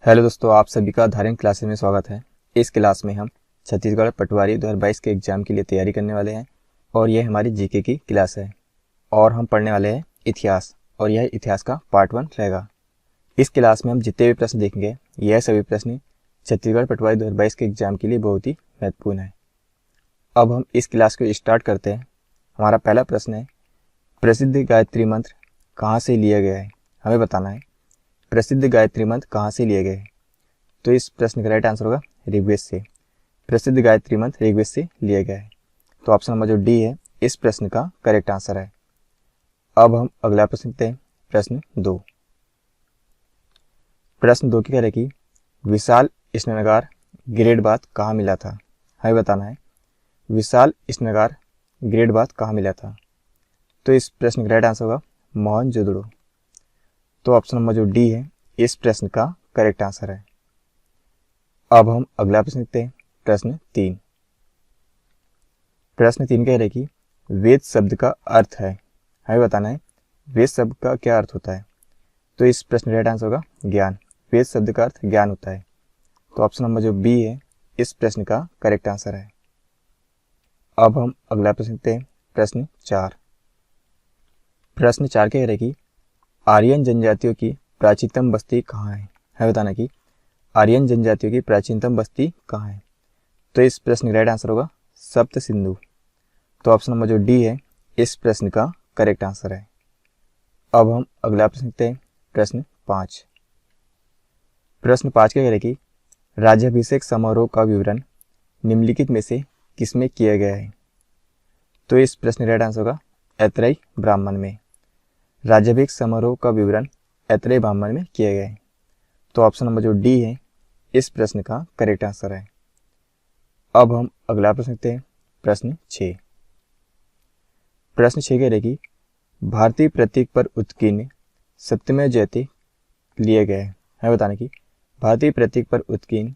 Hello दोस्तों, आप सभी का धारण क्लासेस में स्वागत है। इस क्लास में हम छत्तीसगढ़ पटवारी 2022 के एग्जाम के लिए तैयारी करने वाले हैं और यह हमारी जीके की क्लास है और हम पढ़ने वाले हैं इतिहास और यह इतिहास का पार्ट 1 रहेगा। इस क्लास में हम जितने भी प्रश्न देखेंगे यह सभी प्रश्न छत्तीसगढ़ पटवारी 2022 के एग्जाम के लिए बहुत ही महत्वपूर्ण है। अब हम इस क्लास को स्टार्ट करते हैं। हमारा पहला प्रश्न है, प्रसिद्ध गायत्री मंत्र कहाँ से लिया गया है? हमें बताना है प्रसिद्ध गायत्री मंत्र कहाँ से लिए गए। तो इस प्रश्न का राइट आंसर होगा ऋग्वेद से। प्रसिद्ध गायत्री मंत्र ऋग्वेद से लिया गया है। तो ऑप्शन नंबर जो डी है इस प्रश्न का करेक्ट आंसर है। अब हम अगला प्रश्न देखते हैं, प्रश्न 2। प्रश्न 2 की कह रहे कि विशाल स्नानागार ग्रेड बाथ कहाँ मिला था? हमें बताना है विशाल स्नानागार ग्रेड बाथ कहाँ मिला था। तो इस प्रश्न का राइट आंसर होगा मोहनजोदड़ो। तो ऑप्शन नंबर जो डी है इस प्रश्न का करेक्ट आंसर है। अब हम अगला प्रश्न देखते हैं, प्रश्न 3। प्रश्न 3 कह रहे कि वेद शब्द का अर्थ है। हमें बताना है वेद शब्द का क्या अर्थ होता है। तो इस प्रश्न का राइट आंसर होगा ज्ञान। वेद शब्द का अर्थ ज्ञान होता है। तो ऑप्शन नंबर जो बी है इस प्रश्न का करेक्ट आंसर है। अब हम अगला प्रश्न देखते हैं, प्रश्न 4। प्रश्न 4 कह रहे कि आर्यन जनजातियों की प्राचीनतम बस्ती कहाँ है? हमें बताना कि आर्यन जनजातियों की प्राचीनतम बस्ती कहाँ है। तो इस प्रश्न का राइट आंसर होगा सप्त सिंधु। तो ऑप्शन नंबर जो डी है इस प्रश्न का करेक्ट आंसर है। अब हम अगला प्रश्न देखते हैं, प्रश्न 5। प्रश्न 5 क्या कह रहे हैं कि राज्याभिषेक समारोह का विवरण निम्नलिखित में से किसमें किया गया है? तो इस प्रश्न का राइट आंसर होगा ऐतरेय ब्राह्मण में। राज्याभिषेक समारोह का विवरण ऐतरेय ब्राह्मण में किया गया है। तो ऑप्शन नंबर जो डी है इस प्रश्न का करेक्ट आंसर है। अब हम अगला प्रश्न देखते हैं, प्रश्न 6। प्रश्न 6 कह रहे कि भारतीय प्रतीक पर उत्कीर्ण सत्यमेव जयते लिए गए हैं। हमें बताना कि भारतीय प्रतीक पर उत्कीर्ण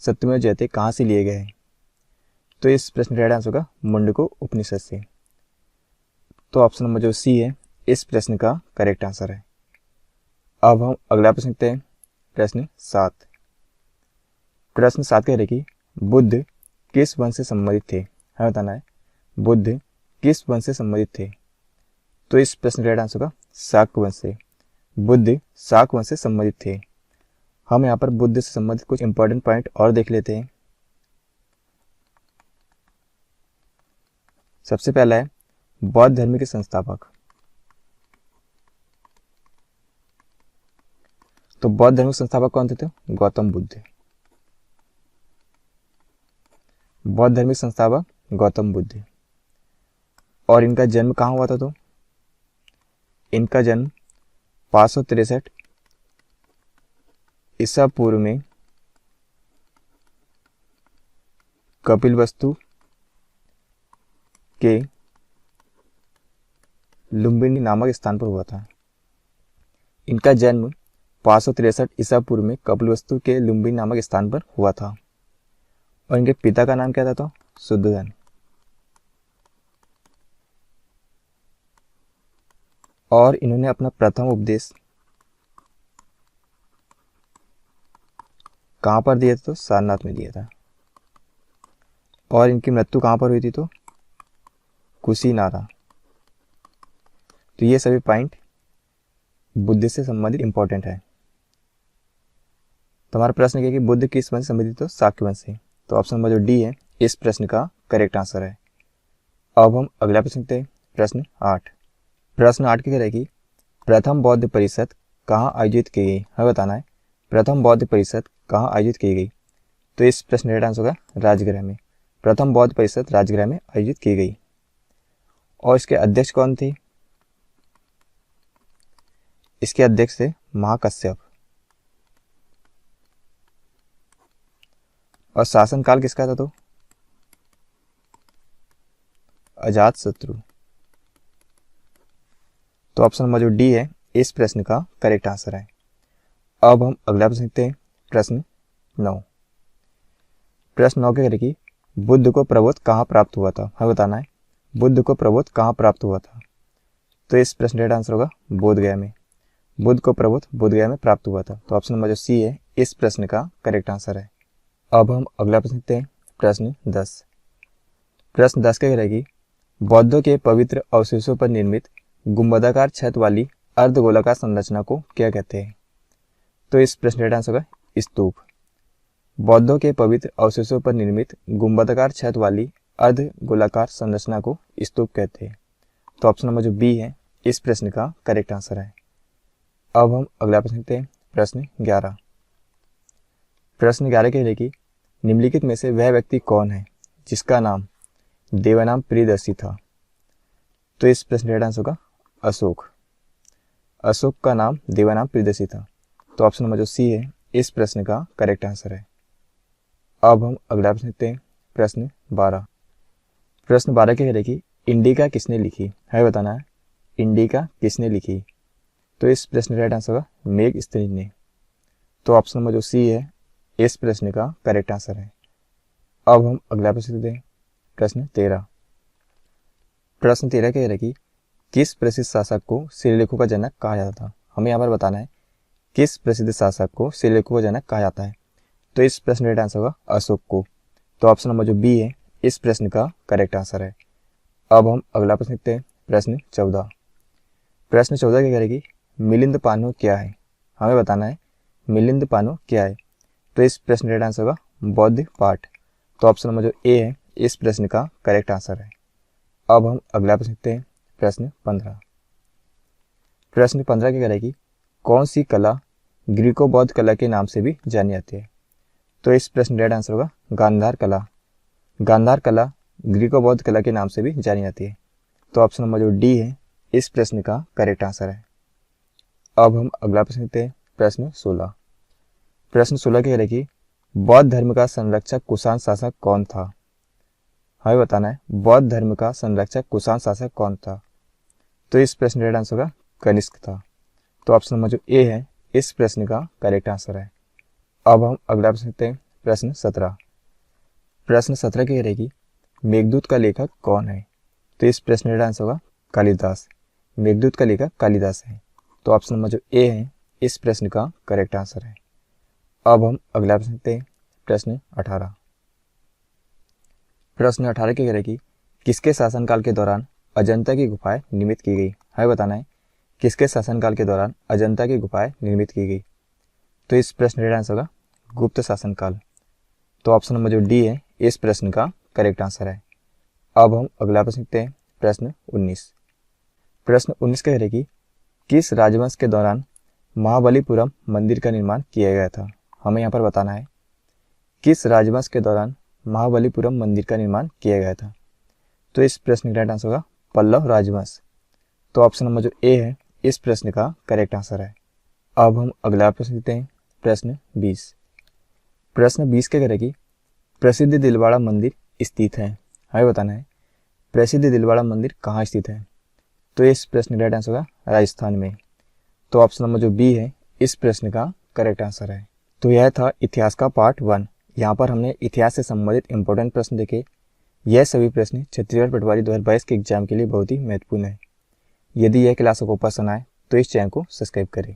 सत्यमेव जयते कहाँ से लिए गए हैं। तो इस प्रश्न का राइट आंसर होगा मुंडको उपनिषद से। तो ऑप्शन नंबर जो सी है इस प्रश्न का करेक्ट आंसर है। अब हम अगला प्रश्न देखते हैं, प्रश्न 7। प्रश्न 7 कह रहे कि बुद्ध किस वंश से संबंधित थे? हमें बताना है बुद्ध किस वंश से संबंधित थे। तो इस प्रश्न का राइट आंसर होगा शाक वंश से। बुद्ध शाक वंश से संबंधित थे। हम यहाँ पर बुद्ध से संबंधित कुछ इंपॉर्टेंट पॉइंट और देख लेते हैं। सबसे पहला है बौद्ध धर्म के संस्थापक। तो बौद्ध धर्म के संस्थापक कौन थे? गौतम बुद्ध। बौद्ध धर्म के संस्थापक गौतम बुद्ध। और इनका जन्म कहाँ हुआ था? तो इनका जन्म 563 ईसा पूर्व में कपिलवस्तु के लुम्बिनी नामक स्थान पर हुआ था। इनका जन्म 563 ईसा पूर्व में कपिलवस्तु के लुम्बिनी नामक स्थान पर हुआ था। और इनके पिता का नाम क्या था? तो शुद्धोधन। और इन्होंने अपना प्रथम उपदेश कहाँ पर दिया था? तो सारनाथ में दिया था। और इनकी मृत्यु कहाँ पर हुई थी? तो कुशीनारा। तो ये सभी पॉइंट बुद्ध से संबंधित इंपॉर्टेंट है। तो हमारा प्रश्न क्या है कि बुद्ध किस वंश से संबंधित? तो शाक्य वंश से। तो ऑप्शन नंबर जो डी है इस प्रश्न का करेक्ट आंसर है। अब हम अगला प्रश्न देखते हैं, प्रश्न 8। प्रश्न 8 की कह रहे हैं कि प्रथम बौद्ध परिषद कहाँ आयोजित की गई? हमें बताना है प्रथम बौद्ध परिषद कहाँ आयोजित की गई। तो इस प्रश्न का राइट आंसर होगा राजगृह में। प्रथम बौद्ध परिषद राजगृह में आयोजित की गई। और इसके अध्यक्ष कौन थे? इसके अध्यक्ष थे महाकश्यप। और शासनकाल किसका था? तो अजातशत्रु। तो ऑप्शन नंबर जो डी है इस प्रश्न का करेक्ट आंसर है। अब हम अगला प्रश्न देखते हैं, प्रश्न 9। प्रश्न 9 कह रहे कि बुद्ध को प्रबोध कहाँ प्राप्त हुआ था? हमें बताना है बुद्ध को प्रबोध कहाँ प्राप्त हुआ था। तो इस प्रश्न का राइट आंसर होगा बोधगया में। बुद्ध को प्रबोध बोधगया में प्राप्त हुआ था। तो ऑप्शन नंबर जो सी है इस प्रश्न का करेक्ट आंसर है। अब हम अगला प्रश्न देखते हैं, प्रश्न 10। प्रश्न 10 क्या करेगी, बौद्धों के पवित्र अवशेषों पर निर्मित गुंबदाकार छत वाली अर्धगोलाकार संरचना को क्या कहते हैं? तो इस प्रश्न का राइट आंसर होगा स्तूप। बौद्धों के पवित्र अवशेषों पर निर्मित गुंबदाकार छत वाली अर्धगोलाकार संरचना को स्तूप कहते हैं। तो ऑप्शन नंबर जो बी है इस प्रश्न का करेक्ट आंसर है। अब हम अगला प्रश्न देखते हैं, प्रश्न 11। प्रश्न 11 कह रहे कि निम्नलिखित में से वह व्यक्ति कौन है जिसका नाम देवानाम प्रियदर्शी था? तो इस प्रश्न का राइट आंसर होगा अशोक। अशोक का नाम देवानाम प्रियदर्शी था। तो ऑप्शन नंबर जो सी है इस प्रश्न का करेक्ट आंसर है। अब हम अगला प्रश्न देखते हैं, प्रश्न 12। प्रश्न 12 कह रहे कि इंडिका किसने लिखी है, बताना है इंडिका किसने लिखी? तो इस प्रश्न का राइट आंसर होगा मेघ स्त्रीन ने। तो ऑप्शन नंबर जो सी है इस प्रश्न का करेक्ट आंसर है। अब हम अगला प्रश्न देखते हैं, प्रश्न 13। प्रश्न 13 कह रहे कि किस प्रसिद्ध शासक को शिलालेखों का जनक कहा जाता था? हमें यहाँ पर बताना है किस प्रसिद्ध शासक को शिलालेखों का जनक कहा जाता है। तो इस प्रश्न का राइट आंसर होगा अशोक को। तो ऑप्शन नंबर जो बी है इस प्रश्न का करेक्ट आंसर है। अब हम अगला प्रश्न देखते हैं, प्रश्न 14। प्रश्न 14 क्या करेगी, मिलिंद पानो क्या है? हमें बताना है मिलिंद पानो क्या है। तो इस प्रश्न का राइट आंसर होगा बौद्ध पाठ। तो ऑप्शन नंबर जो ए है इस प्रश्न का करेक्ट आंसर है। अब हम अगला प्रश्न देखते हैं, प्रश्न 15। प्रश्न 15 क्या करेगी, कौन सी कला ग्रीको बौद्ध कला के नाम से भी जानी जाती है? तो इस प्रश्न का राइट आंसर होगा गांधार कला। गांधार कला ग्रीको बौद्ध कला के नाम से भी जानी जाती है। तो ऑप्शन नंबर जो डी है इस प्रश्न का करेक्ट आंसर है। अब हम अगला प्रश्न देखते हैं, प्रश्न 16। प्रश्न 16 कह रहे कि बौद्ध धर्म का संरक्षक कुषाण शासक कौन था? हमें बताना है बौद्ध धर्म का संरक्षक कुषाण शासक कौन था? तो इस प्रश्न का राइट आंसर होगा कनिष्क था। तो ऑप्शन नंबर जो ए है इस प्रश्न का करेक्ट आंसर है। अब हम अगला प्रश्न देखते हैं, प्रश्न 17। प्रश्न 17 कह रहे कि मेघदूत का लेखक कौन है? तो इस प्रश्न का राइट आंसर होगा कालिदास। मेघदूत का लेखक कालिदास है। तो ऑप्शन नंबर जो ए है इस प्रश्न का करेक्ट आंसर है। अब हम अगला प्रश्न देखते हैं, प्रश्न 18। प्रश्न 18 कह रहे कि किसके शासनकाल के दौरान अजंता की गुफाएं निर्मित की गई? हमें बताना है किसके शासनकाल के दौरान अजंता की गुफाएं निर्मित की गई? तो इस प्रश्न का आंसर होगा गुप्त शासनकाल। तो ऑप्शन नंबर जो डी है इस प्रश्न का करेक्ट आंसर है। अब हम अगला प्रश्न देखते हैं, प्रश्न 19। प्रश्न 19 कह रहे कि किस राजवंश के दौरान महाबलीपुरम मंदिर का निर्माण किया गया था? हमें यहाँ पर बताना है किस राजवंश के दौरान महाबलीपुरम मंदिर का निर्माण किया गया था? तो इस प्रश्न का राइट आंसर होगा पल्लव राजवंश। तो ऑप्शन नंबर जो ए है इस प्रश्न का करेक्ट आंसर है। अब हम अगला प्रश्न देखते हैं, प्रश्न 20। प्रश्न 20 क्या करेगी, प्रसिद्ध दिलवाड़ा मंदिर स्थित है? हमें बताना है प्रसिद्ध दिलवाड़ा मंदिर कहाँ स्थित है? तो इस प्रश्न का राइट आंसर होगा राजस्थान में। तो ऑप्शन नंबर जो बी है इस प्रश्न का करेक्ट आंसर है। तो यह था इतिहास का पार्ट 1। यहाँ पर हमने इतिहास से संबंधित इंपॉर्टेंट प्रश्न देखे। यह सभी प्रश्न छत्तीसगढ़ पटवारी 2022 के एग्जाम के लिए बहुत ही महत्वपूर्ण है। यदि यह क्लास आपको पसंद आए तो इस चैनल को सब्सक्राइब करें।